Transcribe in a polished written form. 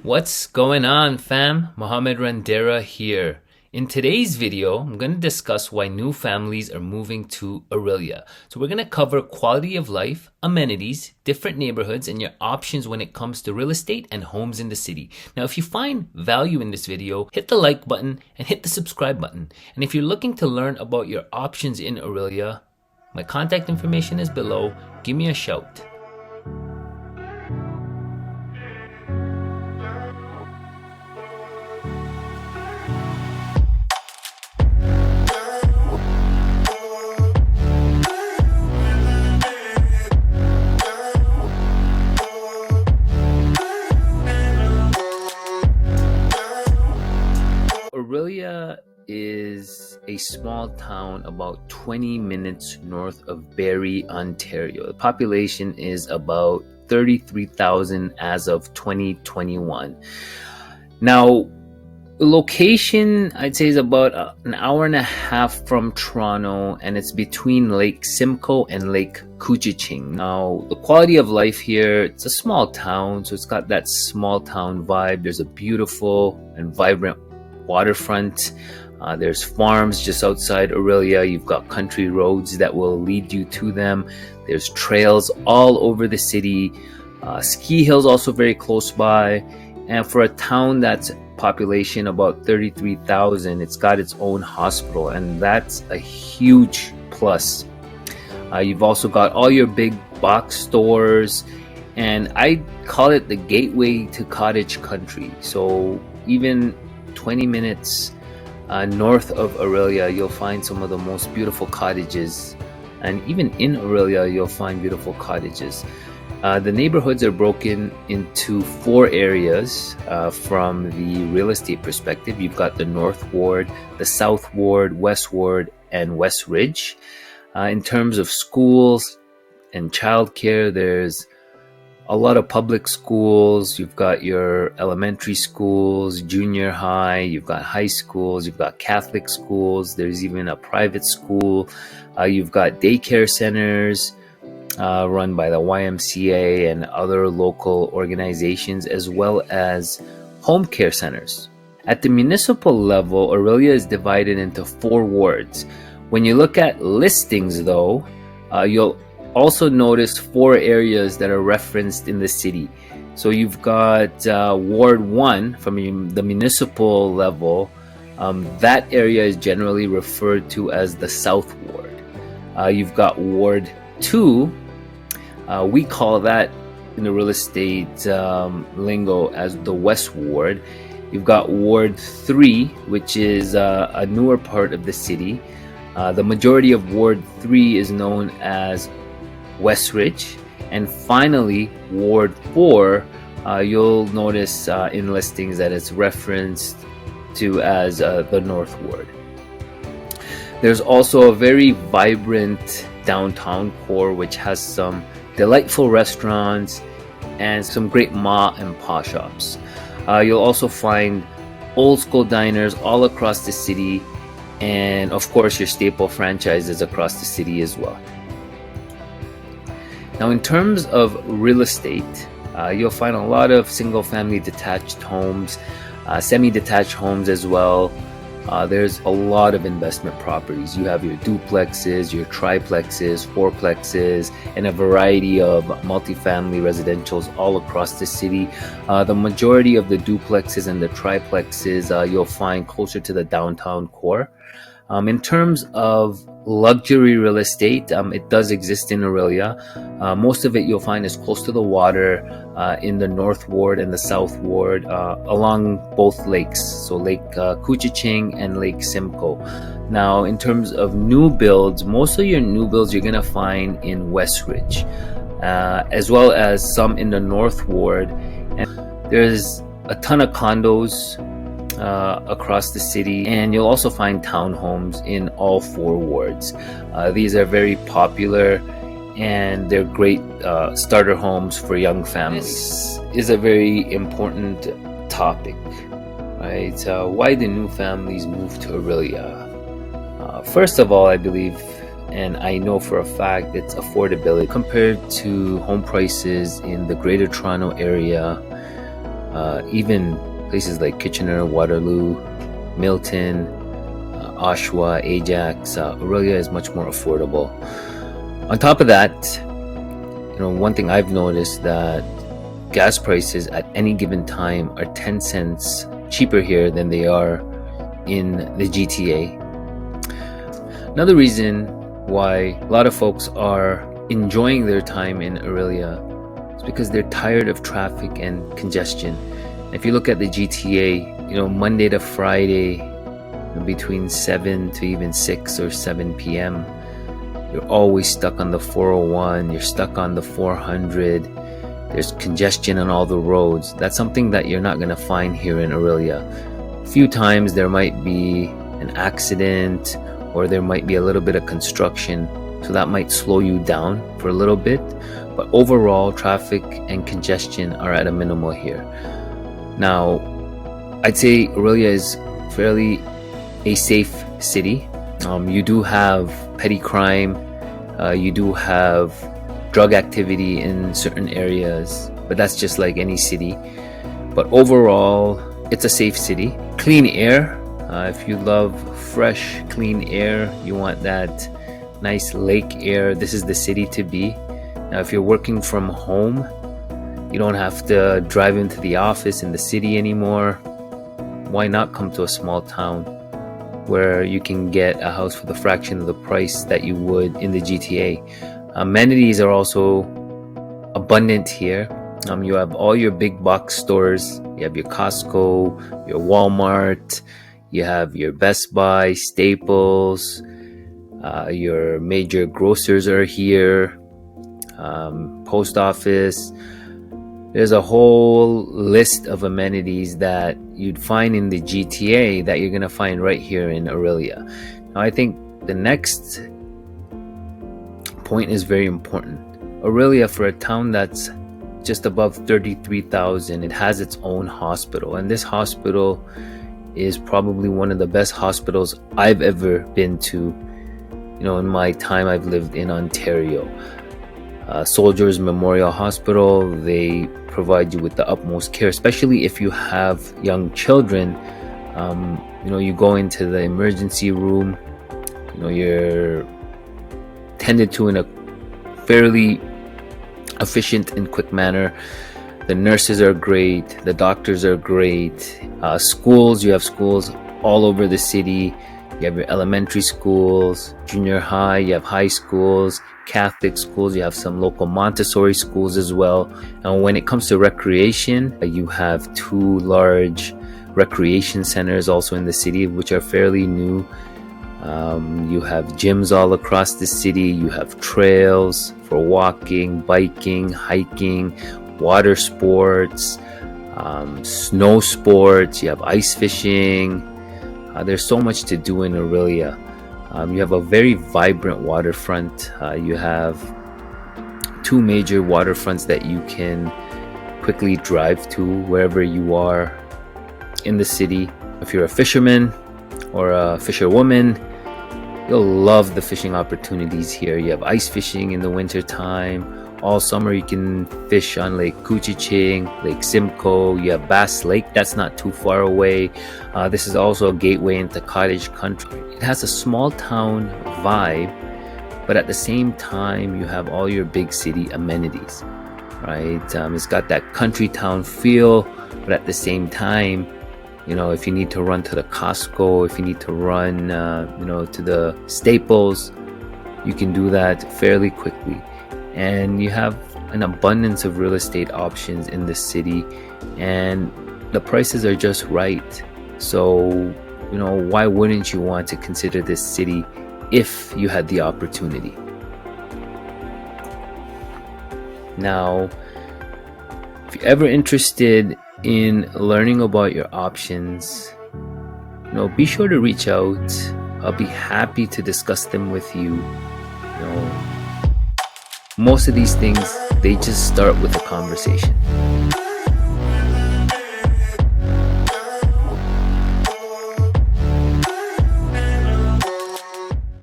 What's going on, fam? Mohamed Randera here. In today's video, I'm going to discuss why new families are moving to Orillia. So we're going to cover quality of life, amenities, different neighborhoods, and your options when it comes to real estate and homes in the city. Now, if you find value in this video, hit the like button and hit the subscribe button. And if you're looking to learn about your options in Orillia, my contact information is below. Give me a shout. Orillia is a small town about 20 minutes north of Barrie, Ontario. The population is about 33,000 as of 2021. Now, the location, I'd say, is about an hour and a half from Toronto, and it's between Lake Simcoe and Lake Couchiching. Now, the quality of life here, it's a small town, so it's got that small town vibe. There's a beautiful and vibrant waterfront. There's farms just outside Orillia. You've got country roads that will lead you to them. There's trails all over the city. Ski hills also very close by. And for a town that's population about 33,000, it's got its own hospital, and that's a huge plus. You've also got all your big box stores, and I call it the gateway to cottage country. So even 20 minutes north of Orillia, you'll find some of the most beautiful cottages, and even in Orillia, you'll find beautiful cottages. The neighborhoods are broken into four areas from the real estate perspective. You've got the North Ward, the South Ward, West Ward, and West Ridge. In terms of schools and childcare, there's a lot of public schools. You've got your elementary schools, junior high, you've got high schools, you've got Catholic schools, there's even a private school. You've got daycare centers run by the YMCA and other local organizations, as well as home care centers. At the municipal level, Orillia is divided into 4 wards. When you look at listings, though, you'll also notice 4 areas that are referenced in the city. So you've got Ward 1 from the municipal level. That area is generally referred to as the South Ward. You've got Ward 2. We call that in the real estate lingo as the West Ward. You've got Ward 3, which is a newer part of the city. The majority of Ward 3 is known as West Ridge. And finally, Ward 4, you'll notice in listings that it's referenced to as the North Ward. There's also a very vibrant downtown core, which has some delightful restaurants and some great ma and pa shops. You'll also find old school diners all across the city, and of course your staple franchises across the city as well. Now, in terms of real estate, you'll find a lot of single-family detached homes, semi-detached homes as well. There's a lot of investment properties. You have your duplexes, your triplexes, fourplexes, and a variety of multifamily residentials all across the city. The majority of the duplexes and the triplexes you'll find closer to the downtown core. In terms of luxury real estate, it does exist in Orillia. Most of it you'll find is close to the water in the North Ward and the South Ward along both lakes, so Lake Couchiching and Lake Simcoe. Now, in terms of new builds, most of your new builds you're going to find in West Ridge, as well as some in the North Ward. And there's a ton of condos across the city, and you'll also find townhomes in all 4 wards. These are very popular, and they're great starter homes for young families. This is a very important topic, right? Why do new families move to Orillia? First of all, I believe, and I know for a fact, it's affordability. Compared to home prices in the Greater Toronto area, Even places like Kitchener, Waterloo, Milton, Oshawa, Ajax, Orillia is much more affordable. On top of that, one thing I've noticed that gas prices at any given time are 10 cents cheaper here than they are in the GTA. Another reason why a lot of folks are enjoying their time in Orillia is because they're tired of traffic and congestion. If you look at the GTA, Monday to Friday, between 7 to even 6 or 7 p.m., you're always stuck on the 401, you're stuck on the 400, there's congestion on all the roads. That's something that you're not going to find here in Orillia. A few times there might be an accident or there might be a little bit of construction, so that might slow you down for a little bit, but overall traffic and congestion are at a minimal here. Now, I'd say Orillia is fairly a safe city. You do have petty crime, you do have drug activity in certain areas, but that's just like any city. But overall, it's a safe city. Clean air. If you love fresh, clean air, you want that nice lake air, this is the city to be. Now, if you're working from home, you don't have to drive into the office in the city anymore. Why not come to a small town where you can get a house for the fraction of the price that you would in the GTA? Amenities are also abundant here. You have all your big box stores. You have your Costco, your Walmart, you have your Best Buy, Staples, your major grocers are here, post office. There's a whole list of amenities that you'd find in the GTA that you're going to find right here in Orillia. Now, I think the next point is very important. Orillia, for a town that's just above 33,000, it has its own hospital, and this hospital is probably one of the best hospitals I've ever been to, in my time I've lived in Ontario. Soldiers Memorial Hospital, they provide you with the utmost care, especially if you have young children. You go into the emergency room, you're tended to in a fairly efficient and quick manner. The nurses are great, the doctors are great. Schools, you have schools all over the city. You have your elementary schools, junior high, you have high schools, Catholic schools, you have some local Montessori schools as well. And when it comes to recreation, you have 2 large recreation centers also in the city, which are fairly new. You have gyms all across the city. You have trails for walking, biking, hiking, water sports, snow sports. You have ice fishing. There's so much to do in Orillia. You have a very vibrant waterfront. You have 2 major waterfronts that you can quickly drive to wherever you are in the city. If you're a fisherman or a fisherwoman, you'll love the fishing opportunities here. You have ice fishing in the winter time. All summer you can fish on Lake Couchiching, Lake Simcoe. You have Bass Lake, that's not too far away. This is also a gateway into cottage country. It has a small town vibe, but at the same time you have all your big city amenities, right? It's got that country town feel, but at the same time, if you need to run to the Costco, if you need to run to the Staples, you can do that fairly quickly. And you have an abundance of real estate options in the city, and the prices are just right. So, why wouldn't you want to consider this city if you had the opportunity? Now, if you're ever interested in learning about your options, be sure to reach out. I'll be happy to discuss them with you. Most of these things, they just start with a conversation.